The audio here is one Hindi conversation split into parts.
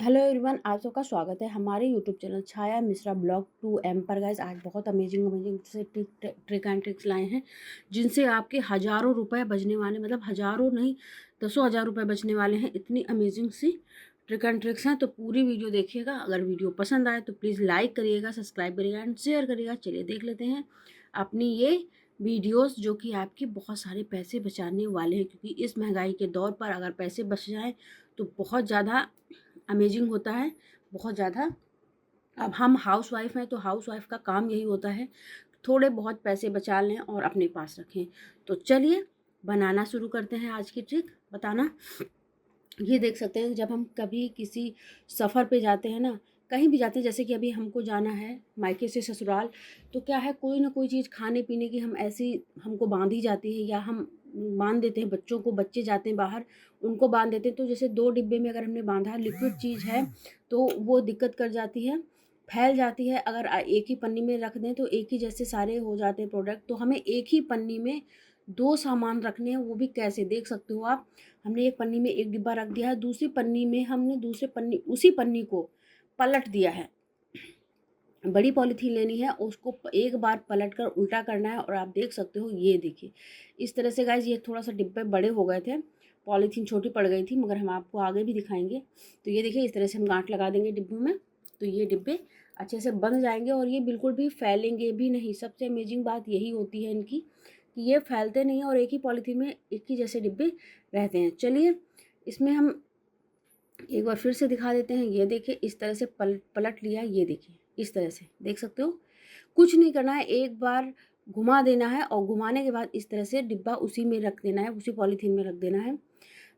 हेलो एवरीवन, आप सबका स्वागत है हमारे यूट्यूब चैनल छाया मिश्रा ब्लॉग 2M पर। गाइस आज बहुत अमेजिंग अमेजिंग से ट्रिक एंड ट्रिक्स लाए हैं जिनसे आपके हज़ारों रुपए बचने वाले, मतलब हज़ारों नहीं, दसों हज़ार रुपए बचने वाले हैं। इतनी अमेजिंग सी ट्रिक एंड ट्रिक्स हैं, तो पूरी वीडियो देखिएगा। अगर वीडियो पसंद आए तो प्लीज़ लाइक करिएगा, सब्सक्राइब करिएगा एंड शेयर करिएगा। चलिए देख लेते हैं अपनी ये वीडियोस जो कि आपके बहुत सारे पैसे बचाने वाले हैं, क्योंकि इस महंगाई के दौर पर अगर पैसे बच जाएँ तो बहुत ज़्यादा अमेजिंग होता है, बहुत ज़्यादा। अब हम हाउसवाइफ हैं तो हाउसवाइफ का काम यही होता है, थोड़े बहुत पैसे बचा लें और अपने पास रखें। तो चलिए बनाना शुरू करते हैं आज की ट्रिक बताना। ये देख सकते हैं, जब हम कभी किसी सफ़र पे जाते हैं ना, कहीं भी जाते हैं, जैसे कि अभी हमको जाना है मायके से ससुराल, तो क्या है, कोई ना कोई चीज़ खाने पीने की हम ऐसी हमको बांधी जाती है, या हम बांध देते हैं बच्चों को। बच्चे जाते हैं बाहर, उनको बांध देते हैं। तो जैसे 2 डिब्बे में अगर हमने बांधा है, लिक्विड चीज़ है, तो वो दिक्कत कर जाती है, फैल जाती है। अगर एक ही पन्नी में रख दें तो एक ही जैसे सारे हो जाते हैं प्रोडक्ट। तो हमें एक ही पन्नी में 2 सामान रखने हैं, वो भी कैसे देख सकते हो आप। हमने एक पन्नी में एक डिब्बा रख दिया है, दूसरी पन्नी में हमने दूसरे पन्नी, उसी पन्नी को पलट दिया है। बड़ी पॉलीथीन लेनी है, उसको एक बार पलट कर उल्टा करना है, और आप देख सकते हो, ये देखिए इस तरह से। गाइज ये थोड़ा सा डिब्बे बड़े हो गए थे, पॉलीथीन छोटी पड़ गई थी, मगर हम आपको आगे भी दिखाएंगे। तो ये देखिए, इस तरह से हम गांठ लगा देंगे डिब्बों में, तो ये डिब्बे अच्छे से बंध जाएंगे और ये बिल्कुल भी फैलेंगे भी नहीं। सबसे अमेजिंग बात यही होती है इनकी, कि ये फैलते नहीं हैं और एक ही पॉलीथीन में एक ही जैसे डिब्बे रहते हैं। चलिए इसमें हम एक बार फिर से दिखा देते हैं। ये देखिए, इस तरह से पलट लिया, ये देखिए इस तरह से देख सकते हो। कुछ नहीं करना है, एक बार घुमा देना है और घुमाने के बाद इस तरह से डिब्बा उसी में रख देना है, उसी पॉलीथीन में रख देना है।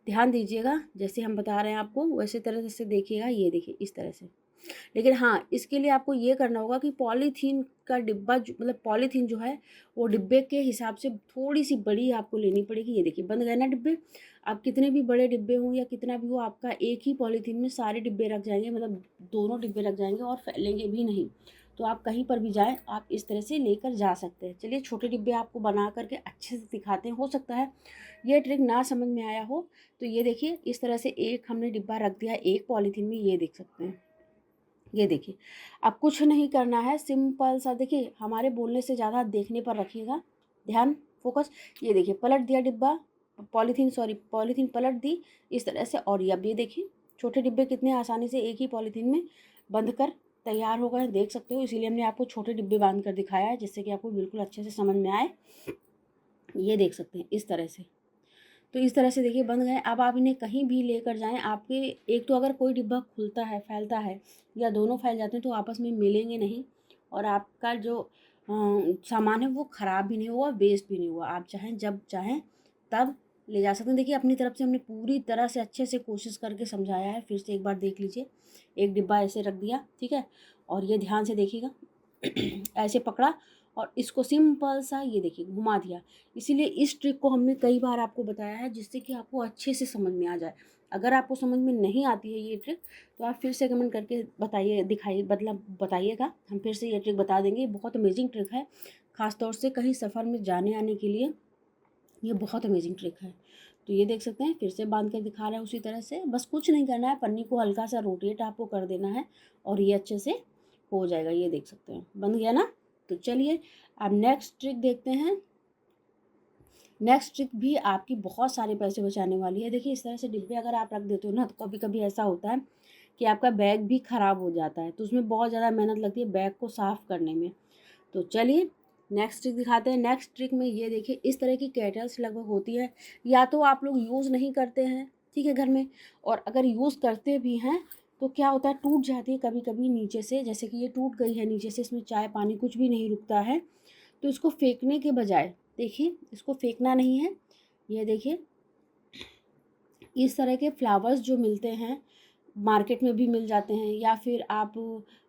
ध्यान दीजिएगा, जैसे हम बता रहे हैं आपको वैसे तरह से देखिएगा। ये देखिए इस तरह से। लेकिन हाँ, इसके लिए आपको ये करना होगा कि पॉलीथीन का डिब्बा मतलब पॉलीथीन जो है वो डिब्बे के हिसाब से थोड़ी सी बड़ी आपको लेनी पड़ेगी। ये देखिए बंद गए ना डिब्बे। आप कितने भी बड़े डिब्बे हों या कितना भी हो, आपका एक ही पॉलीथीन में सारे डिब्बे रख जाएंगे, मतलब दोनों डिब्बे रख जाएंगे और फैलेंगे भी नहीं। तो आप कहीं पर भी जाएं, आप इस तरह से लेकर जा सकते हैं। चलिए छोटे डिब्बे आपको बना करके अच्छे से दिखाते हैं। हो सकता है ये ट्रिक ना समझ में आया हो, तो ये देखिए इस तरह से एक हमने डिब्बा रख दिया एक पॉलीथीन में, ये देख सकते हैं। ये देखिए, अब कुछ नहीं करना है, सिंपल सा। देखिए हमारे बोलने से ज़्यादा देखने पर रखिएगा ध्यान, फोकस। ये देखिए पलट दिया डिब्बा, पॉलीथीन पलट दी इस तरह से। और ये अब ये देखिए छोटे डिब्बे कितने आसानी से एक ही पॉलीथीन में बंद कर तैयार हो गए, देख सकते हो। इसीलिए हमने आपको छोटे डिब्बे बांध कर दिखाया है, जिससे कि आपको बिल्कुल अच्छे से समझ में आए। ये देख सकते हैं इस तरह से। तो इस तरह से देखिए बंद गए। अब आप इन्हें कहीं भी लेकर जाएं, आपके एक तो अगर कोई डिब्बा खुलता है, फैलता है, या दोनों फैल जाते हैं, तो आपस में मिलेंगे नहीं, और आपका जो सामान है वो ख़राब भी नहीं हुआ, वेस्ट भी नहीं हुआ। आप चाहें जब चाहें तब ले जा सकते हैं। देखिए अपनी तरफ से हमने पूरी तरह से अच्छे से कोशिश करके समझाया है, फिर से एक बार देख लीजिए। एक डिब्बा ऐसे रख दिया, ठीक है, और ये ध्यान से देखिएगा ऐसे पकड़ा और इसको सिंपल सा ये देखिए घुमा दिया। इसीलिए इस ट्रिक को हमने कई बार आपको बताया है, जिससे कि आपको अच्छे से समझ में आ जाए। अगर आपको समझ में नहीं आती है ये ट्रिक, तो आप फिर से कमेंट करके बताइए, दिखाइए, मतलब बताइएगा, हम फिर से ये ट्रिक बता देंगे। बहुत अमेजिंग ट्रिक है, ख़ास तौर से कहीं सफ़र में जाने आने के लिए ये बहुत अमेजिंग ट्रिक है। तो ये देख सकते हैं, फिर से बांध कर दिखा रहा है उसी तरह से। बस कुछ नहीं करना है, पन्नी को हल्का सा रोटेट आपको कर देना है और ये अच्छे से हो जाएगा। ये देख सकते हैं बंद गया ना। तो चलिए अब नेक्स्ट ट्रिक देखते हैं। नेक्स्ट ट्रिक भी आपकी बहुत सारे पैसे बचाने वाली है। देखिए इस तरह से डिब्बे अगर आप रख देते हो ना, तो कभी कभी ऐसा होता है कि आपका बैग भी ख़राब हो जाता है, तो उसमें बहुत ज़्यादा मेहनत लगती है बैग को साफ़ करने में। तो चलिए नेक्स्ट ट्रिक दिखाते हैं। नेक्स्ट ट्रिक में ये देखिए, इस तरह की केटल्स लगभग होती है, या तो आप लोग यूज़ नहीं करते हैं, ठीक है, घर में, और अगर यूज़ करते भी हैं तो क्या होता है, टूट जाती है कभी कभी नीचे से। जैसे कि ये टूट गई है नीचे से, इसमें चाय पानी कुछ भी नहीं रुकता है। तो इसको फेंकने के बजाय, देखिए इसको फेंकना नहीं है। ये देखिए इस तरह के फ्लावर्स जो मिलते हैं, मार्केट में भी मिल जाते हैं, या फिर आप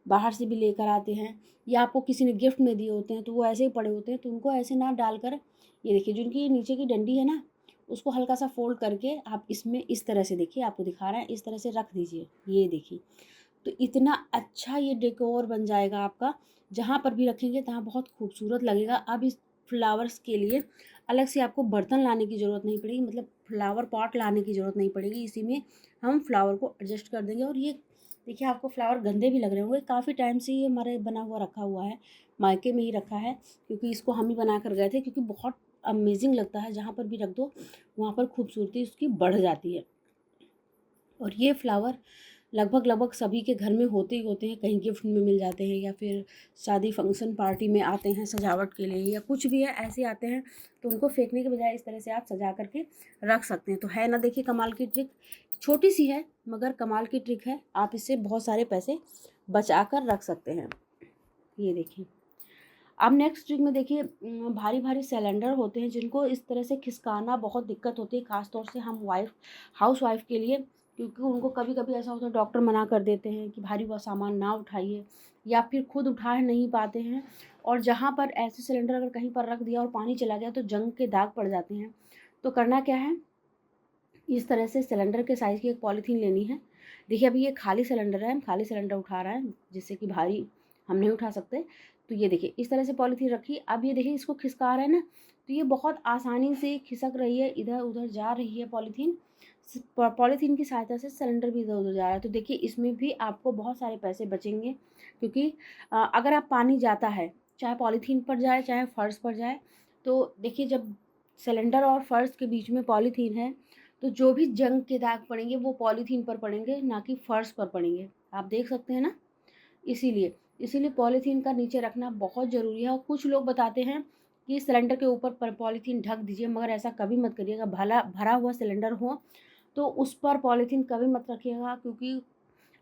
बाहर से भी लेकर आते हैं, या आपको किसी ने गिफ्ट में दिए होते हैं, तो वो ऐसे ही पड़े होते हैं। तो उनको ऐसे ना डालकर, ये देखिए जो इनकी नीचे की डंडी है ना, उसको हल्का सा फोल्ड करके आप इसमें इस तरह से, देखिए आपको दिखा रहा है, इस तरह से रख दीजिए। ये देखिए, तो इतना अच्छा ये डेकोर बन जाएगा आपका। जहाँ पर भी रखेंगे तहाँ बहुत खूबसूरत लगेगा। अब इस फ्लावर्स के लिए अलग से आपको बर्तन लाने की ज़रूरत नहीं पड़ेगी, मतलब फ्लावर पॉट लाने की ज़रूरत नहीं पड़ेगी। इसी में हम फ्लावर को एडजस्ट कर देंगे और ये देखिए आपको फ्लावर गंदे भी लग रहे होंगे, काफ़ी टाइम से ये हमारे बना हुआ रखा हुआ है, मायके में ही रखा है, क्योंकि इसको हम ही बना कर गए थे, क्योंकि बहुत अमेजिंग लगता है, जहाँ पर भी रख दो वहाँ पर खूबसूरती उसकी बढ़ जाती है। और ये फ्लावर लगभग लगभग सभी के घर में होते ही होते हैं, कहीं गिफ्ट में मिल जाते हैं या फिर शादी फंक्शन पार्टी में आते हैं सजावट के लिए, या कुछ भी है ऐसे आते हैं, तो उनको फेंकने के बजाय इस तरह से आप सजा करके रख सकते हैं। तो है ना, देखिए कमाल की ट्रिक, छोटी सी है मगर कमाल की ट्रिक है, आप इससे बहुत सारे पैसे बचा कर रख सकते हैं। ये देखिए, अब नेक्स्ट ट्रिक में देखिए, भारी भारी सिलेंडर होते हैं जिनको इस तरह से खिसकाना बहुत दिक्कत होती है, ख़ासतौर से हम हाउस वाइफ के लिए, क्योंकि उनको कभी कभी ऐसा होता है डॉक्टर मना कर देते हैं कि भारी वह सामान ना उठाइए, या फिर खुद उठा नहीं पाते हैं, और जहाँ पर ऐसे सिलेंडर अगर कहीं पर रख दिया और पानी चला गया तो जंग के दाग पड़ जाते हैं। तो करना क्या है, इस तरह से सिलेंडर के साइज़ की एक पॉलीथीन लेनी है। देखिए अभी ये खाली सिलेंडर है, हम खाली सिलेंडर उठा रहे हैं, जिससे कि भारी हम नहीं उठा सकते। तो ये देखिए इस तरह से पॉलीथीन रखी, अब ये देखिए इसको खिसका रहे हैं ना, तो ये बहुत आसानी से खिसक रही है, इधर उधर जा रही है पॉलीथीन। पॉलीथीन की सहायता से सिलेंडर भी इधर उधर जा रहा है। तो देखिए इसमें भी आपको बहुत सारे पैसे बचेंगे, क्योंकि अगर आप पानी जाता है, चाहे पॉलीथीन पर जाए चाहे फर्श पर जाए, तो देखिए जब सिलेंडर और फर्श के बीच में पॉलीथीन है, तो जो भी जंग के दाग पड़ेंगे वो पॉलीथीन पर पड़ेंगे, ना कि फर्श पर पड़ेंगे। आप देख सकते हैं ना, इसीलिए इसीलिए पॉलीथीन का नीचे रखना बहुत ज़रूरी है। और कुछ लोग बताते हैं कि सिलेंडर के ऊपर पर पॉलीथीन ढक दीजिए, मगर ऐसा कभी मत करिएगा। भरा हुआ सिलेंडर हो तो उस पर पॉलीथीन कभी मत रखिएगा, क्योंकि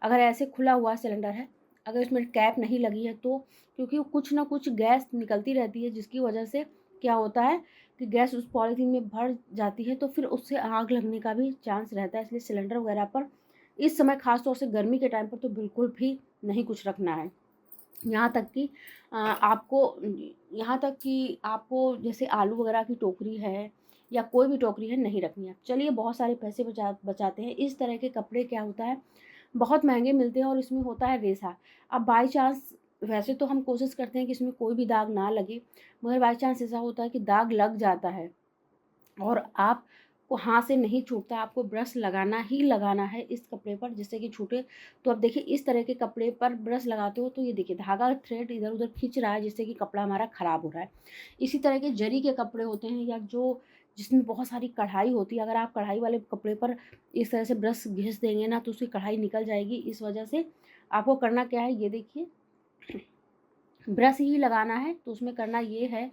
अगर ऐसे खुला हुआ सिलेंडर है, अगर इसमें कैप नहीं लगी है, तो क्योंकि कुछ ना कुछ गैस निकलती रहती है, जिसकी वजह से क्या होता है कि गैस उस पॉलीथीन में भर जाती है, तो फिर उससे आग लगने का भी चांस रहता है। इसलिए सिलेंडर वगैरह पर इस समय ख़ास तौर से गर्मी के टाइम पर तो बिल्कुल भी नहीं कुछ रखना है। यहाँ तक कि आपको जैसे आलू वगैरह की टोकरी है या कोई भी टोकरी है, नहीं रखनी है। चलिए बहुत सारे पैसे बचाते हैं। इस तरह के कपड़े क्या होता है, बहुत महंगे मिलते हैं और इसमें होता है रेसा। अब बाई चांस, वैसे तो हम कोशिश करते हैं कि इसमें कोई भी दाग ना लगे, मगर बाई चांस ऐसा होता है कि दाग लग जाता है और आपको हाथ से नहीं छूटता, आपको ब्रश लगाना ही लगाना है इस कपड़े पर, जिससे कि छूटे। तो अब देखिए इस तरह के कपड़े पर ब्रश लगाते हो तो ये देखिए धागा थ्रेड इधर उधर खींच रहा है, जिससे कि कपड़ा हमारा ख़राब हो रहा है। इसी तरह के जरी के कपड़े होते हैं, या जो जिसमें बहुत सारी कढ़ाई होती है, अगर आप कढ़ाई वाले कपड़े पर इस तरह से ब्रश घिस देंगे ना, तो उसकी कढ़ाई निकल जाएगी। इस वजह से आपको करना क्या है, ये देखिए ब्रश ही लगाना है। तो उसमें करना ये है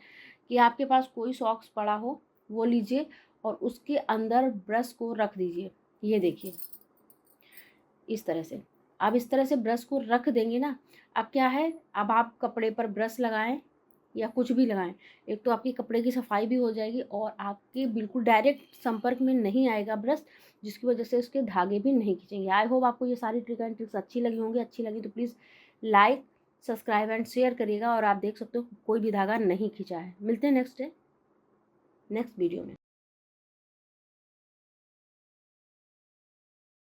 कि आपके पास कोई सॉक्स पड़ा हो वो लीजिए और उसके अंदर ब्रश को रख दीजिए। ये देखिए इस तरह से, आप इस तरह से ब्रश को रख देंगे ना, अब क्या है, अब आप कपड़े पर ब्रश लगाएं या कुछ भी लगाएं, एक तो आपकी कपड़े की सफाई भी हो जाएगी और आपके बिल्कुल डायरेक्ट संपर्क में नहीं आएगा ब्रश, जिसकी वजह से उसके धागे भी नहीं खींचेंगे। आई होप आपको ये सारी ट्रिक एंड ट्रिक्स अच्छी लगी होंगी। अच्छी लगी तो please like, subscribe and share करिएगा। और आप देख सकते हो कोई भी धागा नहीं खींचा है। मिलते हैं नेक्स्ट वीडियो में।